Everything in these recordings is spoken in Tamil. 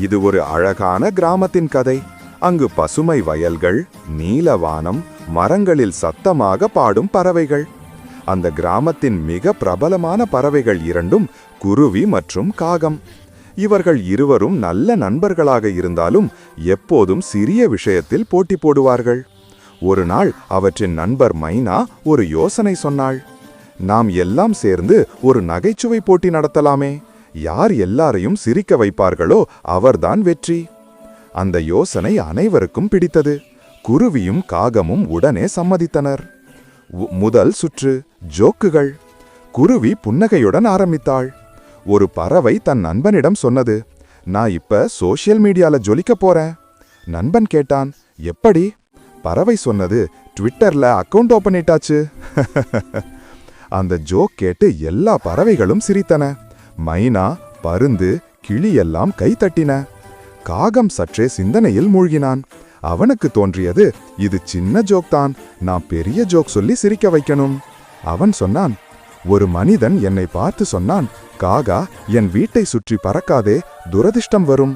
இது ஒரு அழகான கிராமத்தின் கதை. அங்கு பசுமை வயல்கள், நீலவானம், மரங்களில் சத்தமாக பாடும் பறவைகள். அந்த கிராமத்தின் மிக பிரபலமான பறவைகள் இரண்டும் குருவி மற்றும் காகம். இவர்கள் இருவரும் நல்ல நண்பர்களாக இருந்தாலும் எப்போதும் சிறிய விஷயத்தில் போட்டி போடுவார்கள். ஒரு நாள் அவற்றின் நண்பர் மைனா ஒரு யோசனை சொன்னாள். நாம் எல்லாம் சேர்ந்து ஒரு நகைச்சுவை போட்டி நடத்தலாமே. யார் எல்லாரையும் சிரிக்க வைப்பார்களோ அவர்தான் வெற்றி. அந்த யோசனை அனைவருக்கும் பிடித்தது. குருவியும் காகமும் உடனே சம்மதித்தனர். முதல் சுற்று ஜோக்குகள். குருவி புன்னகையுடன் ஆரம்பித்தாள். ஒரு பறவை தன் நண்பனிடம் சொன்னது, நான் இப்ப சோஷியல் மீடியால ஜொலிக்க போறேன். நண்பன் கேட்டான், எப்படி? பறவை சொன்னது, ட்விட்டர்ல அக்கவுண்ட் ஓபன் பண்ணிட்டாச்சு. அந்த ஜோக் கேட்டு எல்லா பறவைகளும் சிரித்தன. மைனா, பருந்து, கிளி எல்லாம் கைத்தட்டின. காகம் சற்றே சிந்தனையில் மூழ்கினான். அவனுக்கு தோன்றியது, இது சின்ன ஜோக் தான், நான் பெரிய ஜோக் சொல்லி சிரிக்க வைக்கணும். அவன் சொன்னான், ஒரு மனிதன் என்னை பார்த்து சொன்னான், காகா, என் வீட்டை சுற்றி பறக்காதே, துரதிர்ஷ்டம் வரும்.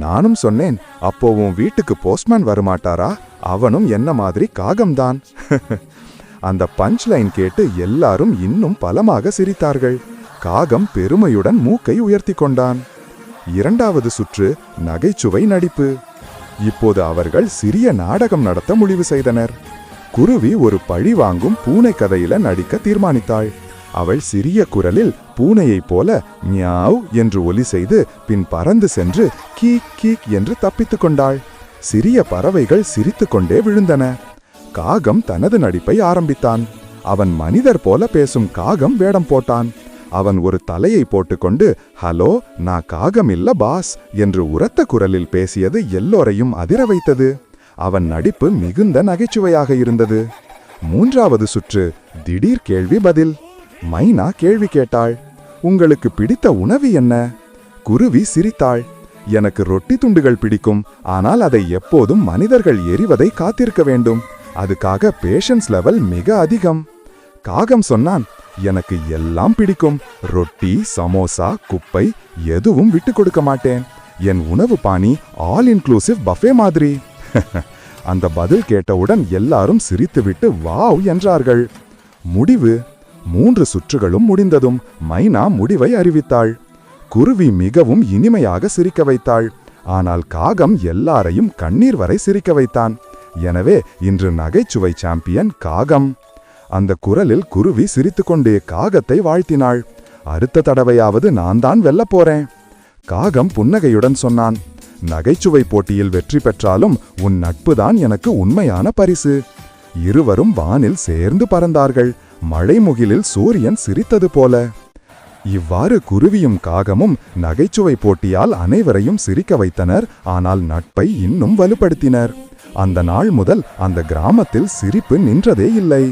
நானும் சொன்னேன், அப்போ உன் வீட்டுக்கு போஸ்ட்மேன் வரமாட்டாரா? அவனும் என்ன மாதிரி காகம்தான். அந்த பஞ்ச் லைன் கேட்டு எல்லாரும் இன்னும் பலமாக சிரித்தார்கள். காகம் பெருமையுடன் மூக்கை உயர்த்தி கொண்டான். இரண்டாவது சுற்று நகைச்சுவை நடிப்பு. இப்போது அவர்கள் சிறிய நாடகம் நடத்த முடிவு செய்தனர். குருவி ஒரு பழி வாங்கும் பூனை கதையில நடிக்க தீர்மானித்தாள். அவள் சிறிய குரலில் பூனையைப் போல மியாவ் என்று ஒலி செய்து பின் பறந்து சென்று கீக் கீக் என்று தப்பித்துக் கொண்டாள். சிறிய பறவைகள் சிரித்து கொண்டே விழுந்தன. காகம் தனது நடிப்பை ஆரம்பித்தான். அவன் மனிதர் போல பேசும் காகம் வேடம் போட்டான். அவன் ஒரு தலையை போட்டுக்கொண்டு, ஹலோ, நான் காகம் இல்ல பாஸ் என்று உரத்த குரலில் பேசியது எல்லோரையும் அதிர வைத்தது. அவன் நடிப்பு மிகுந்த நகைச்சுவையாக இருந்தது. மூன்றாவது சுற்று திடீர் கேள்வி பதில். மைனா கேள்வி கேட்டாள், உங்களுக்கு பிடித்த உணவு என்ன? குருவி சிரித்தாள், எனக்கு ரொட்டி துண்டுகள் பிடிக்கும், ஆனால் அதை எப்போதும் மனிதர்கள் எறிவதை காத்திருக்க வேண்டும், அதுக்காக பேஷன்ஸ் லெவல் மிக அதிகம். காகம் சொன்னான், எனக்கு எல்லாம் பிடிக்கும், ரொட்டி, சமோசா, குப்பை எதுவும் விட்டு கொடுக்க மாட்டேன். என் உணவு பாணி ஆல் இன்க்ளூசிவ் பஃபே மாதிரி. அந்த பதில் கேட்டவுடன் எல்லாரும் சிரித்துவிட்டு வாவ் என்றார்கள். முடிவு. 3 சுற்றுகளும் முடிந்ததும் மைனா முடிவை அறிவித்தாள். குருவி மிகவும் இனிமையாக சிரிக்க வைத்தாள். ஆனால் காகம் எல்லாரையும் கண்ணீர் வரை சிரிக்க வைத்தான். எனவே இன்று நகைச்சுவை சாம்பியன் காகம். அந்த குரலில் குருவி சிரித்துக்கொண்டே காகத்தை வாழ்த்தினாள். அடுத்த தடவையாவது நான் தான் வெல்ல போறேன். காகம் புன்னகையுடன் சொன்னான், நகைச்சுவை போட்டியில் வெற்றி பெற்றாலும் உன் நட்புதான் எனக்கு உண்மையான பரிசு. இருவரும் வானில் சேர்ந்து பறந்தார்கள். மழை முகிலில் சூரியன் சிரித்தது போல. இவ்வாறு குருவியும் காகமும் நகைச்சுவை போட்டியால் அனைவரையும் சிரிக்க வைத்தனர். ஆனால் நட்பை இன்னும் வலுப்படுத்தினர். அந்த நாள் முதல் அந்த கிராமத்தில் சிரிப்பு நின்றதே இல்லை.